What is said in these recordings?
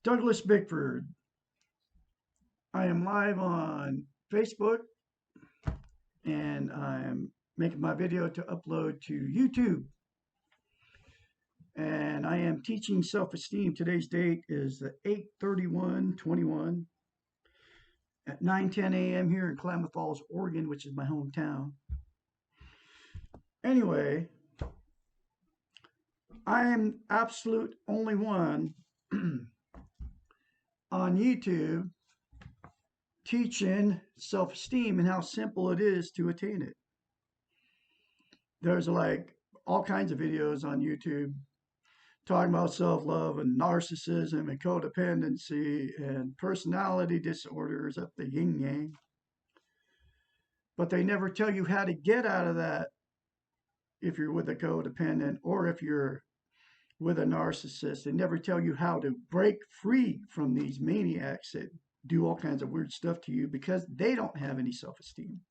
Douglas Bickford. I am live on Facebook and I'm making my video to upload to YouTube. And I am teaching self-esteem. Today's date is the 8/31/21 at 9:10 a.m. here in Klamath Falls, Oregon, which is my hometown. Anyway, I am absolute only one on YouTube teaching self-esteem and how simple it is to attain it. There's like all kinds of videos on YouTube talking about self-love and narcissism and codependency and personality disorders up the yin yang. But they never tell you how to get out of that if you're with a codependent or if you're with a narcissist. They never tell you how to break free from these maniacs that do all kinds of weird stuff to you because they don't have any self-esteem.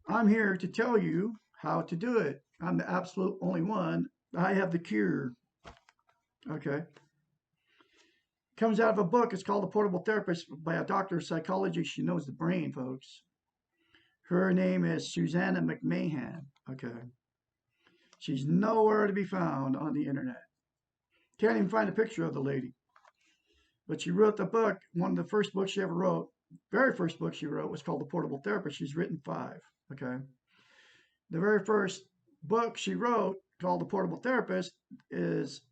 I'm here to tell you how to do it. I'm the absolute only one. I have the cure. Okay. Comes out of a book. It's called The Portable Therapist by a doctor of psychology. She knows the brain, folks. Her name is Susanna McMahon. Okay. She's nowhere to be found on the internet. Can't even find a picture of the lady. But she wrote the book. One of the first books she ever wrote, very first book she wrote was called The Portable Therapist. She's written 5. Okay. The very first book she wrote called The Portable Therapist is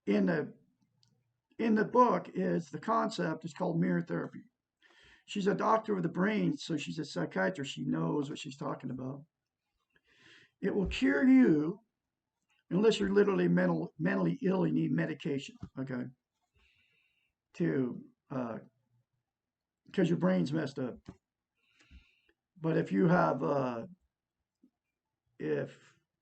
in the book is the concept is called mirror therapy. She's a doctor of the brain, so she's a psychiatrist. She knows what she's talking about. It will cure you unless you're literally mentally ill. You need medication, okay, to because your brain's messed up. But if you have if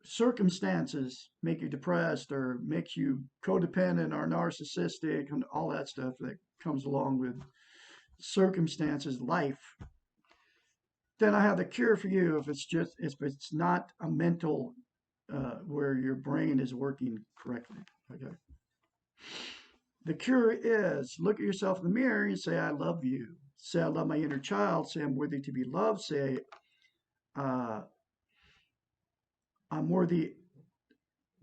circumstances make you depressed or makes you codependent or narcissistic and all that stuff that comes along with circumstances, life, then I have the cure for you. If it's not a mental where your brain is working correctly. Okay. The cure is look at yourself in the mirror and say, I love you. Say, I love my inner child. Say, I'm worthy to be loved. Say, I'm worthy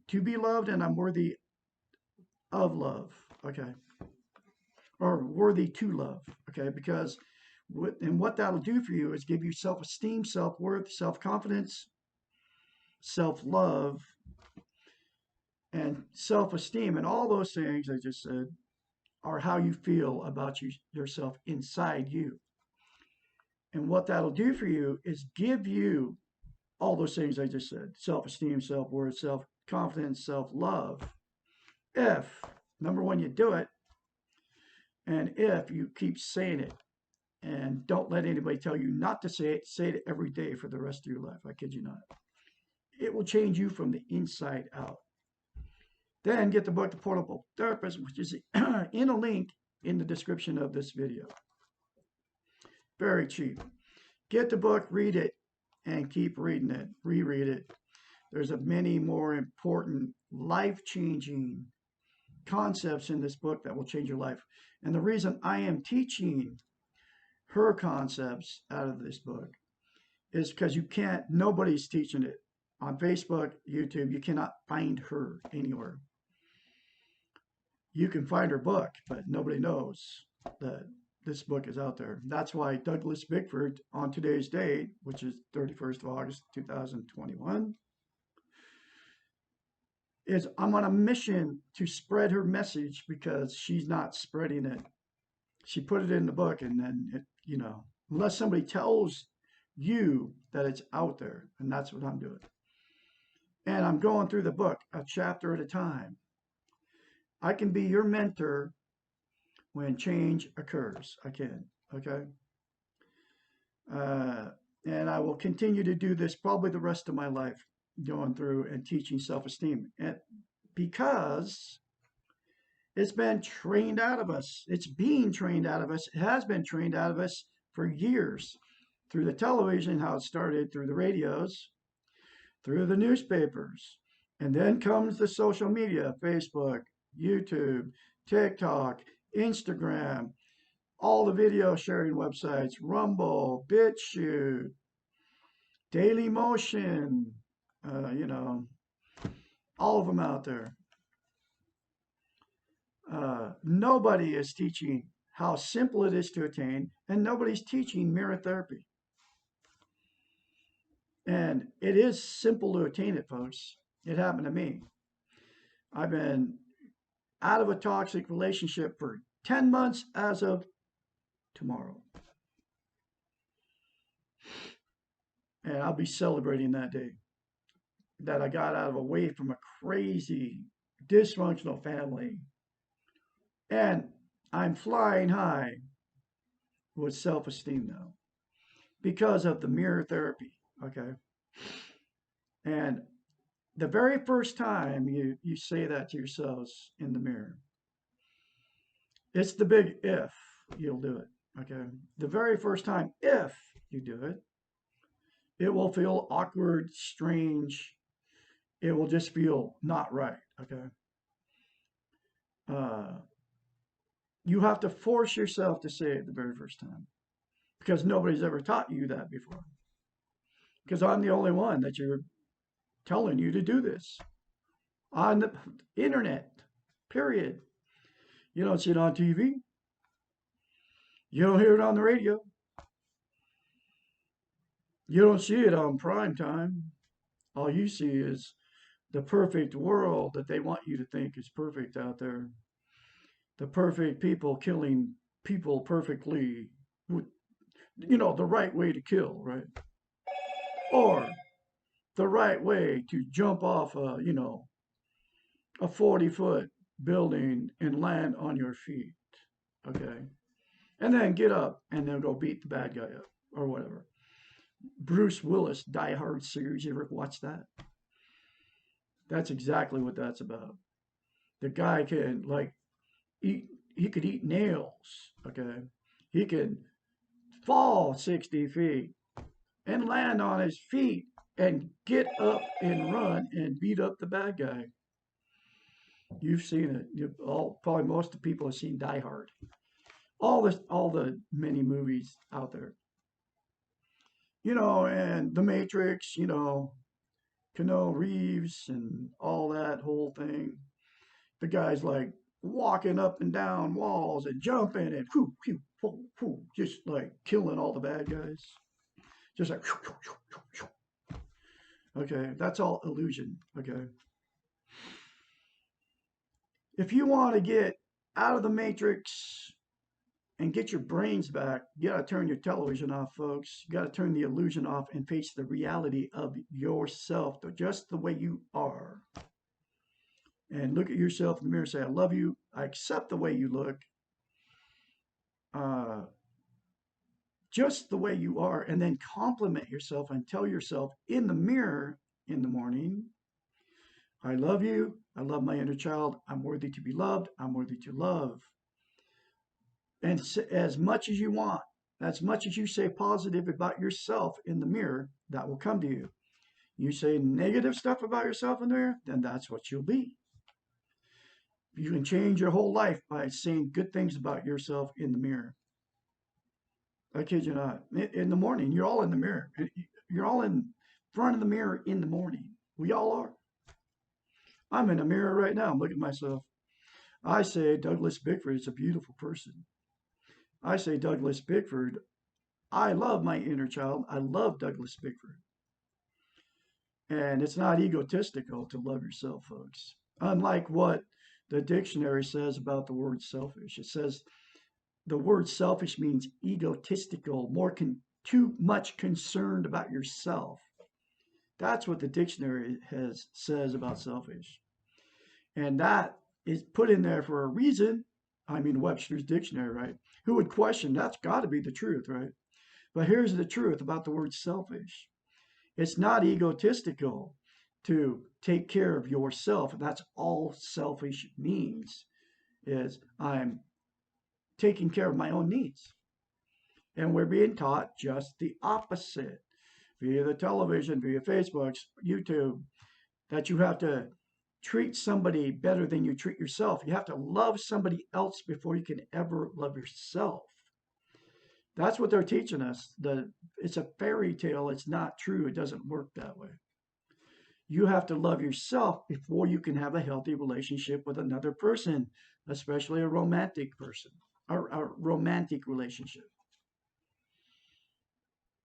to be loved and I'm worthy of love. Okay. Or worthy to love. Okay. Because what that'll do for you is give you self-esteem, self-worth, self-confidence, self-love, and self-esteem. And all those things I just said are how you feel about yourself inside you. And what that'll do for you is give you all those things I just said: self-esteem, self-worth, self-confidence, self-love. If, number one, you do it, and if you keep saying it, and don't let anybody tell you not to say it every day for the rest of your life. I kid you not. It will change you from the inside out. Then get the book, The Portable Therapist, which is in a link in the description of this video. Very cheap. Get the book, read it, and keep reading it. Reread it. There's many more important, life-changing concepts in this book that will change your life. And the reason I am teaching her concepts out of this book is because nobody's teaching it. On Facebook, YouTube, you cannot find her anywhere. You can find her book, but nobody knows that this book is out there. That's why Douglas Bickford, on today's date, which is 31st of August, 2021, I'm on a mission to spread her message because she's not spreading it. She put it in the book, and then, unless somebody tells you that it's out there, and that's what I'm doing. And I'm going through the book a chapter at a time. I can be your mentor when change occurs. I can, okay? And I will continue to do this probably the rest of my life, going through and teaching self-esteem. And because it's been trained out of us. It's being trained out of us. It has been trained out of us for years. Through the television, how it started, through the radios, through the newspapers. And then comes the social media, Facebook, YouTube, TikTok, Instagram, all the video sharing websites, Rumble, BitChute, Daily Motion, you know, all of them out there. Nobody is teaching how simple it is to attain, and nobody's teaching mirror therapy. And it is simple to attain it, folks. It happened to me. I've been out of a toxic relationship for 10 months as of tomorrow. And I'll be celebrating that day that I got out of away from a crazy, dysfunctional family. And I'm flying high with self esteem now because of the mirror therapy. Okay. And the very first time you say that to yourselves in the mirror, it's the big if you'll do it. Okay. The very first time, if you do it, it will feel awkward, strange. It will just feel not right. Okay. Uh, you have to force yourself to say it the very first time because nobody's ever taught you that before. Because I'm the only one that you're telling you to do this on the internet, period. You don't see it on TV. You don't hear it on the radio. You don't see it on prime time. All you see is the perfect world that they want you to think is perfect out there. The perfect people killing people perfectly. You know, the right way to kill, right? Or the right way to jump off a 40-foot building and land on your feet. Okay. And then get up and then go beat the bad guy up or whatever. Bruce Willis Die Hard series. You ever watch that? That's exactly what that's about. The guy can like eat. He could eat nails. Okay, he can fall 60 feet and land on his feet and get up and run and beat up the bad guy. You've seen it. Probably most of the people have seen Die Hard. All the many movies out there. And The Matrix. Keanu Reeves and all that whole thing. The guy's like walking up and down walls and jumping and whoo, whoo, whoo, whoo, just like killing all the bad guys. Just like, whoo, whoo, whoo, whoo. Okay, that's all illusion. Okay. If you want to get out of the matrix and get your brains back, you got to turn your television off, folks. You got to turn the illusion off and face the reality of yourself, just the way you are. And look at yourself in the mirror and say, I love you. I accept the way you look. Uh, just the way you are. And then compliment yourself and tell yourself in the mirror in the morning, I love you. I love my inner child. I'm worthy to be loved. I'm worthy to love. And as much as you want, as much as you say positive about yourself in the mirror, that will come to you. You say negative stuff about yourself in the mirror, then that's what you'll be. You can change your whole life by saying good things about yourself in the mirror. I kid you not. In the morning, you're all in the mirror. You're all in front of the mirror in the morning. We all are. I'm in a mirror right now. I'm looking at myself. I say Douglas Bickford is a beautiful person. I say Douglas Bickford. I love my inner child. I love Douglas Bickford. And it's not egotistical to love yourself, folks. Unlike what the dictionary says about the word selfish. It says the word selfish means egotistical, too much concerned about yourself. That's what the dictionary says about selfish. And that is put in there for a reason. I mean, Webster's dictionary, right? Who would question that's got to be the truth, right? But here's the truth about the word selfish. It's not egotistical to take care of yourself. That's all selfish means is I'm taking care of my own needs. And we're being taught just the opposite via the television, via Facebook, YouTube, that you have to treat somebody better than you treat yourself. You have to love somebody else before you can ever love yourself. That's what they're teaching us. It's a fairy tale. It's not true. It doesn't work that way. You have to love yourself before you can have a healthy relationship with another person, especially a romantic person or a romantic relationship.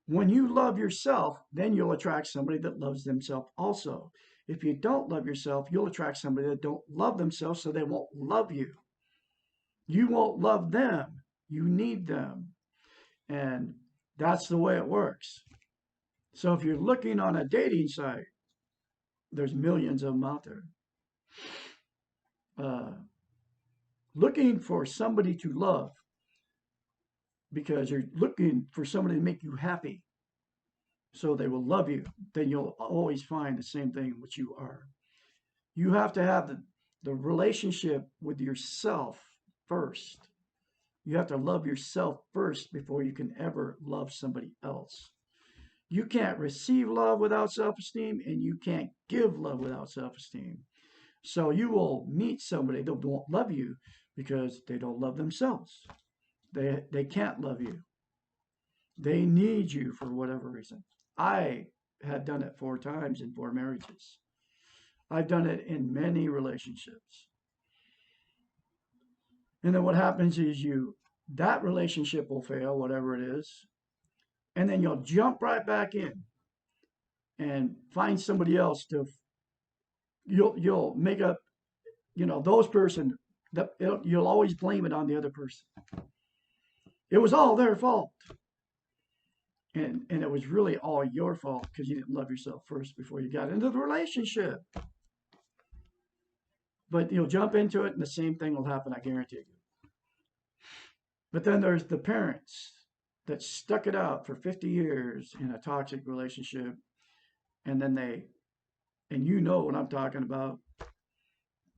When you love yourself, then you'll attract somebody that loves themselves also. If you don't love yourself, you'll attract somebody that don't love themselves, so they won't love you. You won't love them. You need them. And that's the way it works. So if you're looking on a dating site, there's millions of them out there. Uh, Looking for somebody to love because you're looking for somebody to make you happy so they will love you, then you'll always find the same thing which you are. You have to have the relationship with yourself first. You have to love yourself first before you can ever love somebody else. You can't receive love without self esteem, and you can't give love without self esteem. So you will meet somebody that won't love you because they don't love themselves. They can't love you. They need you for whatever reason. I have done it 4 times in 4 marriages. I've done it in many relationships. And then what happens is that relationship will fail, whatever it is, and then you'll jump right back in and find somebody else to you'll make up, those person that you'll always blame it on the other person. It was all their fault. And it was really all your fault because you didn't love yourself first before you got into the relationship. But you'll jump into it and the same thing will happen, I guarantee you. But then there's the parents that stuck it out for 50 years in a toxic relationship. And then and you know what I'm talking about.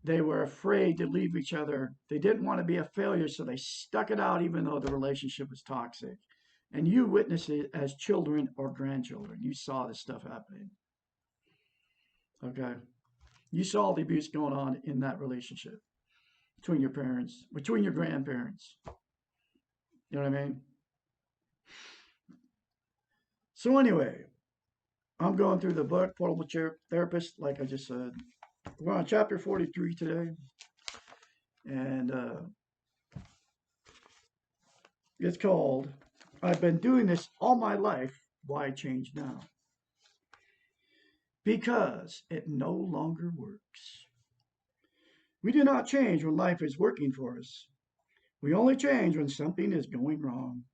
They were afraid to leave each other. They didn't want to be a failure, so they stuck it out even though the relationship was toxic. And you witnessed it as children or grandchildren. You saw this stuff happening. Okay? You saw the abuse going on in that relationship between your parents, between your grandparents. You know what I mean? So anyway, I'm going through the book, Portable Therapist, like I just said. We're on chapter 43 today. And it's called, I've been doing this all my life. Why change now? Because it no longer works. We do not change when life is working for us. We only change when something is going wrong.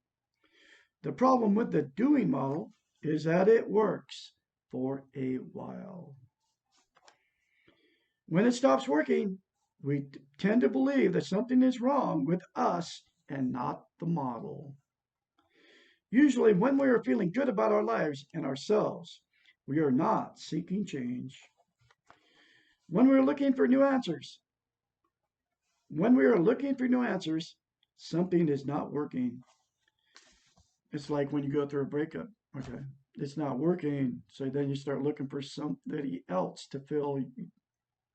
The problem with the doing model is that it works for a while. When it stops working, we tend to believe that something is wrong with us and not the model. Usually, when we are feeling good about our lives and ourselves, we are not seeking change. When we are looking for new answers, something is not working. It's like when you go through a breakup, okay? It's not working, so then you start looking for somebody else to fill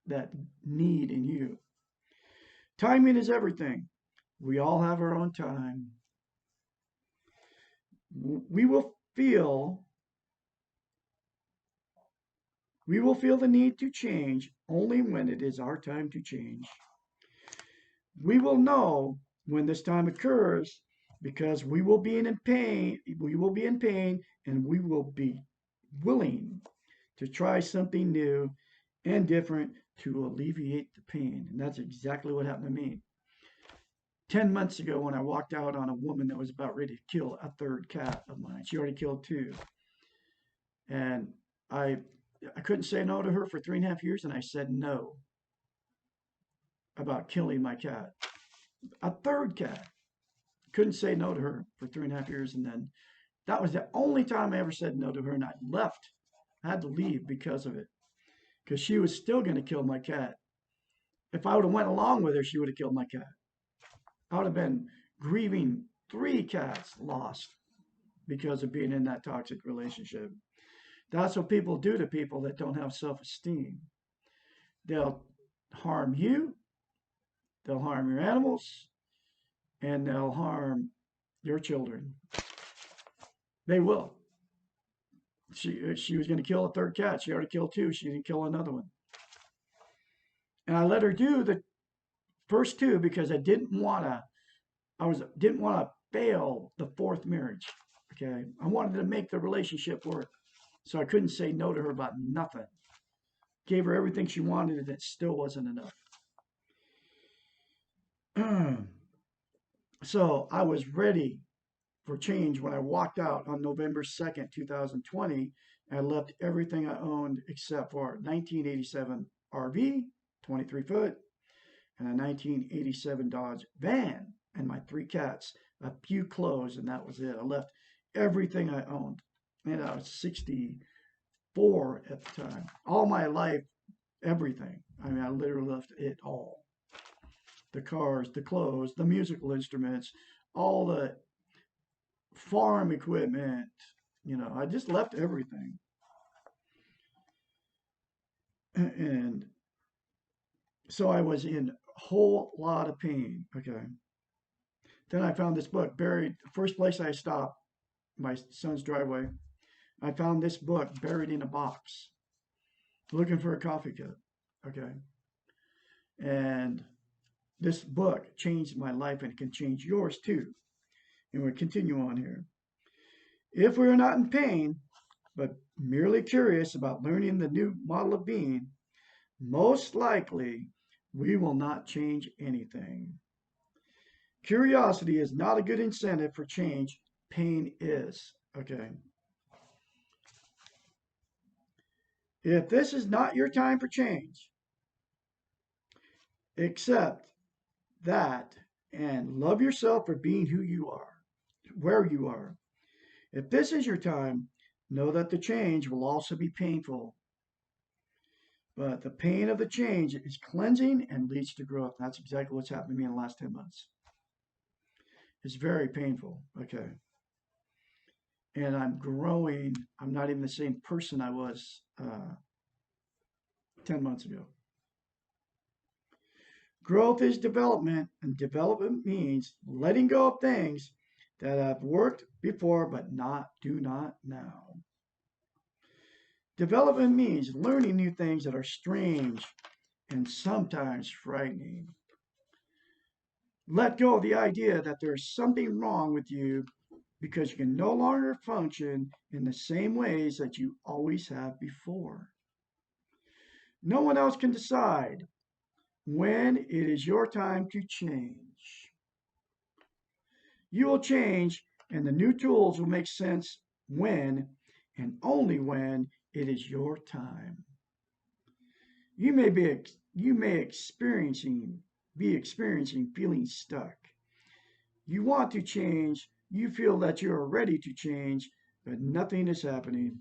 that need in you. Timing is everything. We all have our own time. We will feel the need to change only when it is our time to change. We will know when this time occurs because we will be in pain, and we will be willing to try something new and different to alleviate the pain. And that's exactly what happened to me. 10 months ago when I walked out on a woman that was about ready to kill a third cat of mine. She already killed 2. And I couldn't say no to her for 3.5 years, and I said no about killing my cat. A third cat. Couldn't say no to her for 3.5 years, and then that was the only time I ever said no to her, and I left. I had to leave because of it, because she was still going to kill my cat. If I would have went along with her, she would have killed my cat. I would have been grieving 3 cats lost because of being in that toxic relationship. That's what people do to people that don't have self-esteem. They'll harm you, they'll harm your animals, and they'll harm your children. They will. She was going to kill a third cat. She already killed two. She didn't kill another one. And I let her do the first two because didn't want to fail the fourth marriage. Okay, I wanted to make the relationship work, so I couldn't say no to her about nothing. Gave her everything she wanted, and it still wasn't enough. So I was ready for change when I walked out on November 2nd, 2020. I left everything I owned except for a 1987 RV, 23 foot, and a 1987 Dodge van, and my three cats, a few clothes, and that was it. I left everything I owned. And I was 64 at the time. All my life, everything. I mean, I literally left it all. The cars, the clothes, the musical instruments, all the farm equipment. I just left everything. And so I was in a whole lot of pain. Okay. Then I found this book buried. The first place I stopped, my son's driveway, I found this book buried in a box, looking for a coffee cup. Okay. And this book changed my life and it can change yours too. And we'll continue on here. If we are not in pain, but merely curious about learning the new model of being, most likely we will not change anything. Curiosity is not a good incentive for change. Pain is. Okay. If this is not your time for change, accept that and love yourself for being who you are, where you are. If this is your time, know that the change will also be painful. But the pain of the change is cleansing and leads to growth. That's exactly what's happened to me in the last 10 months. It's very painful. Okay. And I'm growing. I'm not even the same person I was 10 months ago. Growth is development, and development means letting go of things that have worked before but do not now. Development means learning new things that are strange and sometimes frightening. Let go of the idea that there is something wrong with you because you can no longer function in the same ways that you always have before. No one else can decide when it is your time to change. You will change, and the new tools will make sense when and only when it is your time. You may be experiencing feeling stuck. You want to change, you feel that you are ready to change, but nothing is happening.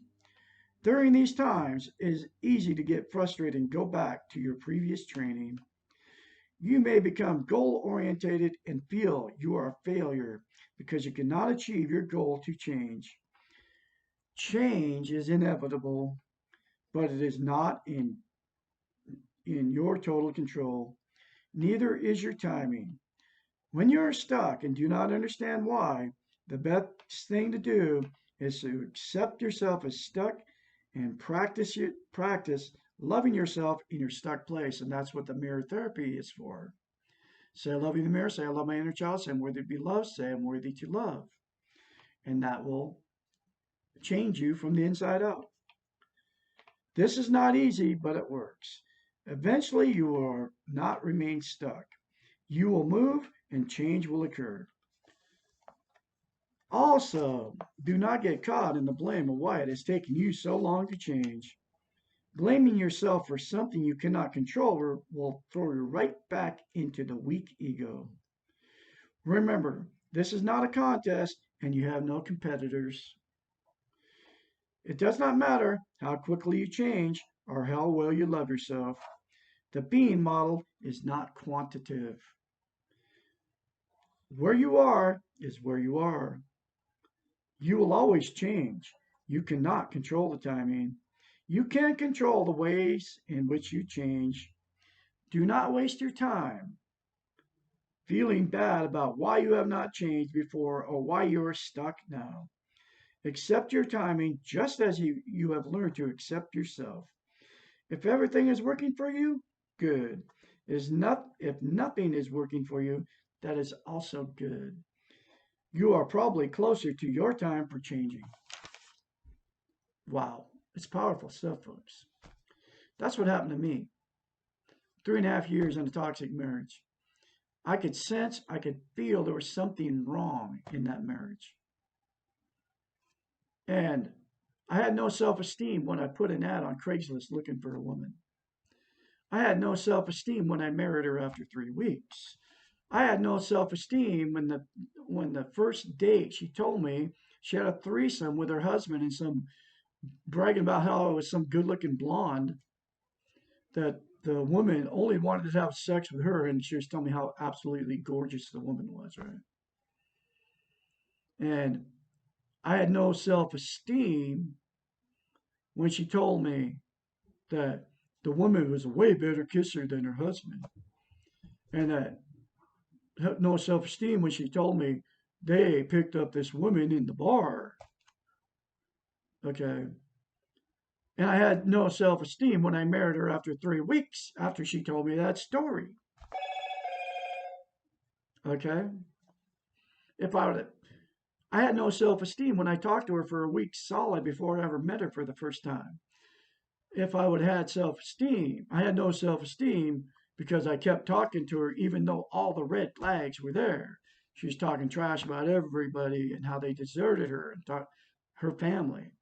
During these times, it is easy to get frustrated and go back to your previous training. You may become goal-oriented and feel you are a failure because you cannot achieve your goal to change. Change is inevitable, but it is not in your total control. Neither is your timing. When you are stuck and do not understand why, the best thing to do is to accept yourself as stuck and practice loving yourself in your stuck place. And that's what the mirror therapy is for. Say, I love you in the mirror. Say, I love my inner child. Say, I'm worthy to be loved. Say, I'm worthy to love. And that will change you from the inside out. This is not easy, but it works. Eventually, you will not remain stuck. You will move and change will occur. Also, do not get caught in the blame of why it has taken you so long to change. Blaming yourself for something you cannot control will throw you right back into the weak ego. Remember, this is not a contest and you have no competitors. It does not matter how quickly you change or how well you love yourself. The being model is not quantitative. Where you are is where you are. You will always change. You cannot control the timing. You can control the ways in which you change. Do not waste your time feeling bad about why you have not changed before or why you are stuck now. Accept your timing just as you have learned to accept yourself. If everything is working for you, good. If nothing is working for you, that is also good. You are probably closer to your time for changing. Wow, it's powerful stuff, folks. That's what happened to me. 3.5 years in a toxic marriage. I could sense, I could feel there was something wrong in that marriage. And I had no self esteem when I put an ad on Craigslist looking for a woman. I had no self esteem when I married her after 3 weeks. I had no self esteem when the first date she told me she had a threesome with her husband and some bragging about how I was some good looking blonde that the woman only wanted to have sex with her, and she was telling me how absolutely gorgeous the woman was, right? And I had no self esteem when she told me that the woman was a way better kisser than her husband, and that no self esteem when she told me they picked up this woman in the bar. Okay. And I had no self esteem when I married her after 3 weeks after she told me that story. Okay. If I would, I had no self esteem when I talked to her for a week solid before I ever met her for the first time. If I would have had self esteem, I had no self esteem because I kept talking to her even though all the red flags were there. She was talking trash about everybody and how they deserted her and her family,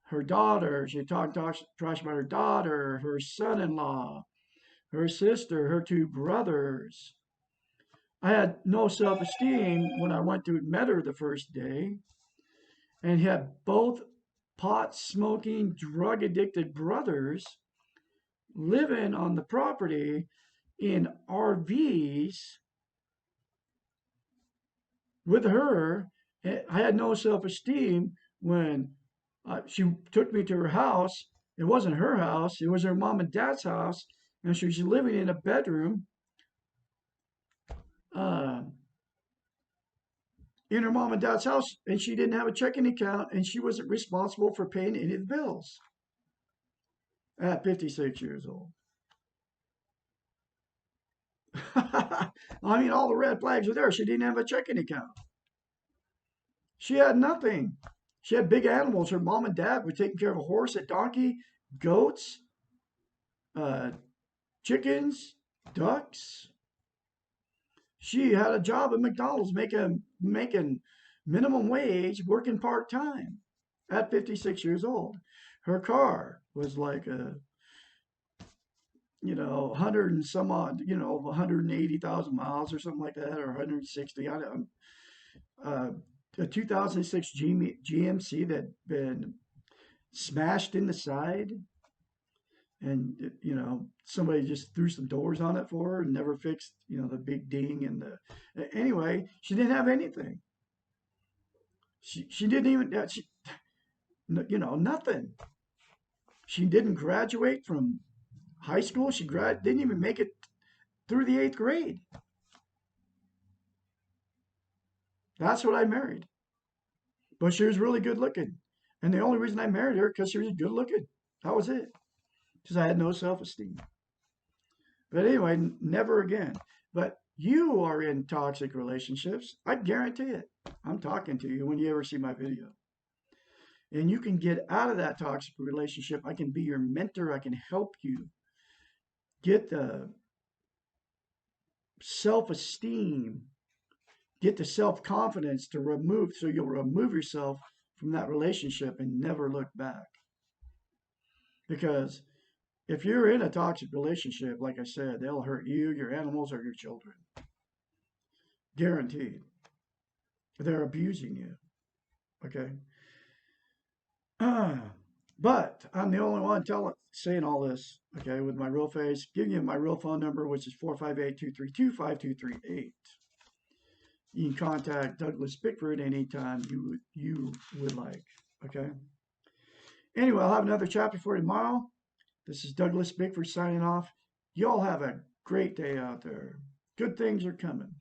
her daughter. She talked trash about her daughter, her son in law, her sister, her two brothers. I had no self esteem when I went to met her the first day and had both pot smoking, drug addicted brothers living on the property in RVs with her. I had no self esteem when she took me to her house. It wasn't her house, it was her mom and dad's house. And she was living in a bedroom uh, in her mom and dad's house. And she didn't have a checking account and she wasn't responsible for paying any of the bills at 56 years old. I mean, all the red flags were there. She didn't have a checking account. She had nothing. She had big animals. Her mom and dad were taking care of a horse, a donkey, goats, uh, chickens, ducks. She had a job at McDonald's making minimum wage, working part time at 56 years old. Her car was like a 100 and some odd, 180,000 miles or something like that, or 160. I don't. A 2006 GMC that had been smashed in the side, and somebody just threw some doors on it for her and never fixed the big ding and the anyway. She didn't have anything. She didn't even nothing. She didn't graduate from high school. Didn't even make it through the 8th grade. That's what I married. But she was really good looking. And the only reason I married her because she was good looking. That was it. Because I had no self-esteem. But anyway, never again. But you are in toxic relationships. I guarantee it. I'm talking to you when you ever see my video. And you can get out of that toxic relationship. I can be your mentor. I can help you get the self-esteem, get the self-confidence to remove, so you'll remove yourself from that relationship and never look back. Because if you're in a toxic relationship, like I said, they'll hurt you, your animals, or your children. Guaranteed. They're abusing you. Okay? But I'm the only one saying all this, okay, with my real face, giving you my real phone number, which is 458-232-5238. You can contact Douglas Bickford anytime you would like, okay? Anyway, I'll have another chapter for you tomorrow. This is Douglas Bickford signing off. Y'all have a great day out there. Good things are coming.